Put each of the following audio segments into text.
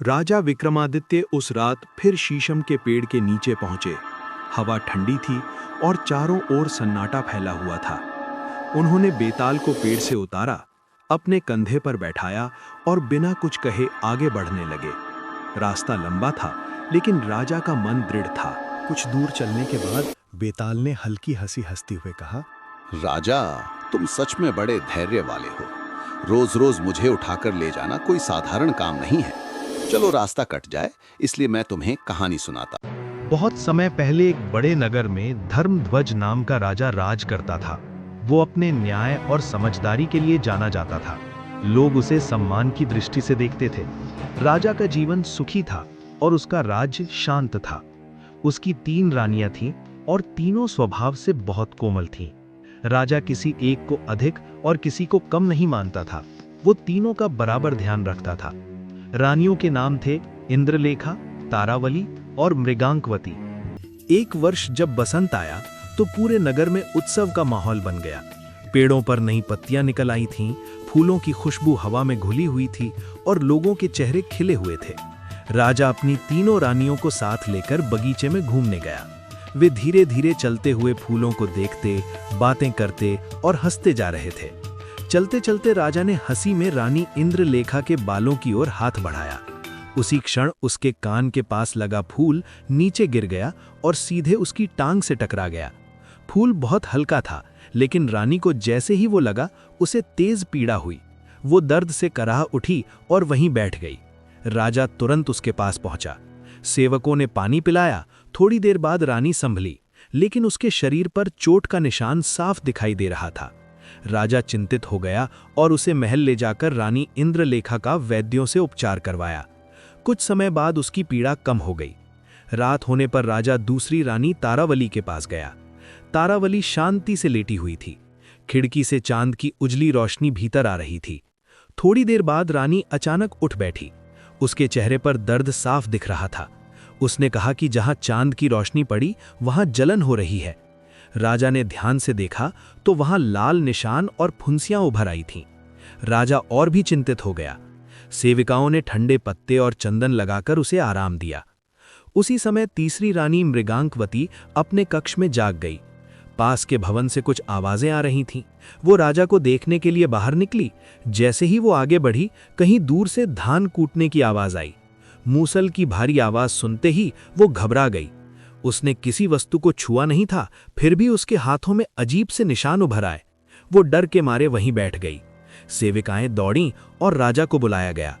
राजा विक्रमादित्य उस रात फिर शीशम के पेड़ के नीचे पहुंचे। हवा ठंडी थी और चारों ओर सन्नाटा फैला हुआ था। उन्होंने बेताल को पेड़ से उतारा, अपने कंधे पर बैठाया और बिना कुछ कहे आगे बढ़ने लगे। रास्ता लंबा था, लेकिन राजा का मन दृढ़ था। कुछ दूर चलने के बाद बेताल ने हल्की हंसी हंसते हुए कहा, राजा, तुम सच में बड़े धैर्य वाले हो। रोज रोज मुझे उठाकर ले जाना कोई साधारण काम नहीं है। चलो रास्ता कट जाए, इसलिए मैं तुम्हें कहानी सुनाता। बहुत समय पहले एक बड़े नगर में धर्मध्वज नाम का राजा राज करता था। वो अपने न्याय और समझदारी के लिए जाना जाता था। लोग उसे सम्मान की दृष्टि से देखते थे। राजा का जीवन सुखी था और उसका राज्य शांत था। उसकी 3 रानियां थीं और तीनों स्वभाव से बहुत कोमल थीं। राजा किसी एक को अधिक और किसी को कम नहीं मानता था। वो तीनों का बराबर ध्यान रखता था। रानियों के नाम थे इंद्रलेखा, तारावली और मृगांकवती। एक वर्ष जब बसंत आया तो पूरे नगर में उत्सव का माहौल बन गया। पेड़ों पर नई पत्तियां निकल आई थीं, फूलों की खुशबू हवा में घुली हुई थी और लोगों के चेहरे खिले हुए थे। राजा अपनी तीनों रानियों को साथ लेकर बगीचे में घूमने गया। वे धीरे धीरे चलते हुए फूलों को देखते, बातें करते और हंसते जा रहे थे। चलते चलते राजा ने हंसी में रानी इंद्रलेखा के बालों की ओर हाथ बढ़ाया। उसी क्षण उसके कान के पास लगा फूल नीचे गिर गया और सीधे उसकी टांग से टकरा गया। फूल बहुत हल्का था, लेकिन रानी को जैसे ही वो लगा, उसे तेज पीड़ा हुई। वो दर्द से कराह उठी और वहीं बैठ गई। राजा तुरंत उसके पास पहुंचा। सेवकों ने पानी पिलाया। थोड़ी देर बाद रानी संभली, लेकिन उसके शरीर पर चोट का निशान साफ दिखाई दे रहा था। राजा चिंतित हो गया और उसे महल ले जाकर रानी इंद्रलेखा का वैद्यों से उपचार करवाया। कुछ समय बाद उसकी पीड़ा कम हो गई। रात होने पर राजा दूसरी रानी तारावली के पास गया। तारावली शांति से लेटी हुई थी। खिड़की से चांद की उजली रोशनी भीतर आ रही थी। थोड़ी देर बाद रानी अचानक उठ बैठी। उसके चेहरे पर दर्द साफ दिख रहा था। उसने कहा कि जहां चांद की रोशनी पड़ी वहां जलन हो रही है। राजा ने ध्यान से देखा तो वहां लाल निशान और फुंसियां उभर आई थीं। राजा और भी चिंतित हो गया। सेविकाओं ने ठंडे पत्ते और चंदन लगाकर उसे आराम दिया। उसी समय तीसरी रानी मृगांकवती अपने कक्ष में जाग गई। पास के भवन से कुछ आवाजें आ रही थीं। वो राजा को देखने के लिए बाहर निकली। जैसे ही वो आगे बढ़ी, कहीं दूर से धान कूटने की आवाज आई। मूसल की भारी आवाज सुनते ही वो घबरा गई। उसने किसी वस्तु को छुआ नहीं था, फिर भी उसके हाथों में अजीब से निशान उभर आए। वो डर के मारे वहीं बैठ गई। सेविकाएं दौड़ीं और राजा को बुलाया गया।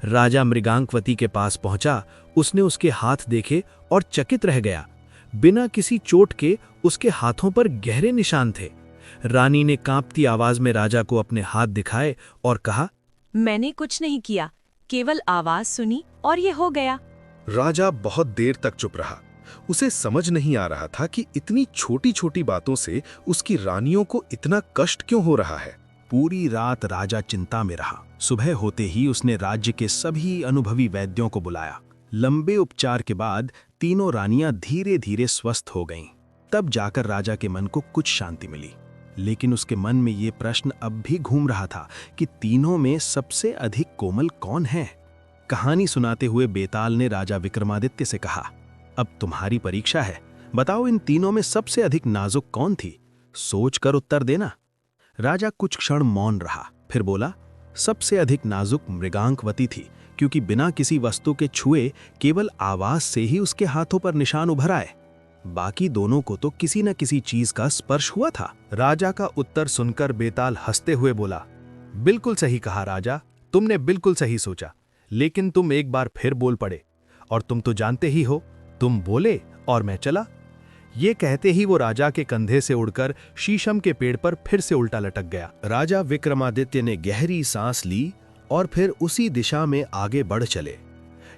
राजा मृगांकवती के पास पहुंचा। उसने उसके हाथ देखे और चकित रह गया। बिना किसी चोट के उसके हाथों पर गहरे निशान थे। रानी ने कांपती आवाज में राजा को अपने हाथ दिखाए और कहा, मैंने कुछ नहीं किया, केवल आवाज सुनी और ये हो गया। राजा बहुत देर तक चुप रहा। उसे समझ नहीं आ रहा था कि इतनी छोटी छोटी बातों से उसकी रानियों को इतना कष्ट क्यों हो रहा है। पूरी रात राजा चिंता में रहा। सुबह होते ही उसने राज्य के सभी अनुभवी वैद्यों को बुलाया। लंबे उपचार के बाद तीनों रानियां धीरे धीरे स्वस्थ हो गईं। तब जाकर राजा के मन को कुछ शांति मिली। लेकिन उसके मन में ये प्रश्न अब भी घूम रहा था कि तीनों में सबसे अधिक कोमल कौन है। कहानी सुनाते हुए बेताल ने राजा विक्रमादित्य से कहा, अब तुम्हारी परीक्षा है। बताओ, इन तीनों में सबसे अधिक नाजुक कौन थी? सोच कर उत्तर देना। राजा कुछ क्षण मौन रहा, फिर बोला, सबसे अधिक नाजुक मृगांकवती थी, क्योंकि बिना किसी वस्तु के छुए केवल आवाज से ही उसके हाथों पर निशान उभर आए। बाकी दोनों को तो किसी न किसी चीज का स्पर्श हुआ था। राजा का उत्तर सुनकर बेताल हंसते हुए बोला, बिल्कुल सही कहा राजा, तुमने बिल्कुल सही सोचा। लेकिन तुम एक बार फिर बोल पड़े, और तुम तो जानते ही हो, तुम बोले और मैं चला। ये कहते ही वो राजा के कंधे से उड़कर शीशम के पेड़ पर फिर से उल्टा लटक गया। राजा विक्रमादित्य ने गहरी सांस ली और फिर उसी दिशा में आगे बढ़ चले,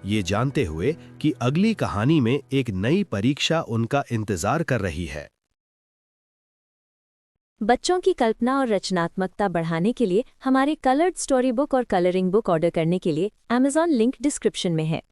ये जानते हुए कि अगली कहानी में एक नई परीक्षा उनका इंतजार कर रही है। बच्चों की कल्पना और रचनात्मकता बढ़ाने के लिए हमारे कलर्ड स्टोरी बुक और कलरिंग बुक ऑर्डर करने के लिए Amazon लिंक डिस्क्रिप्शन में है।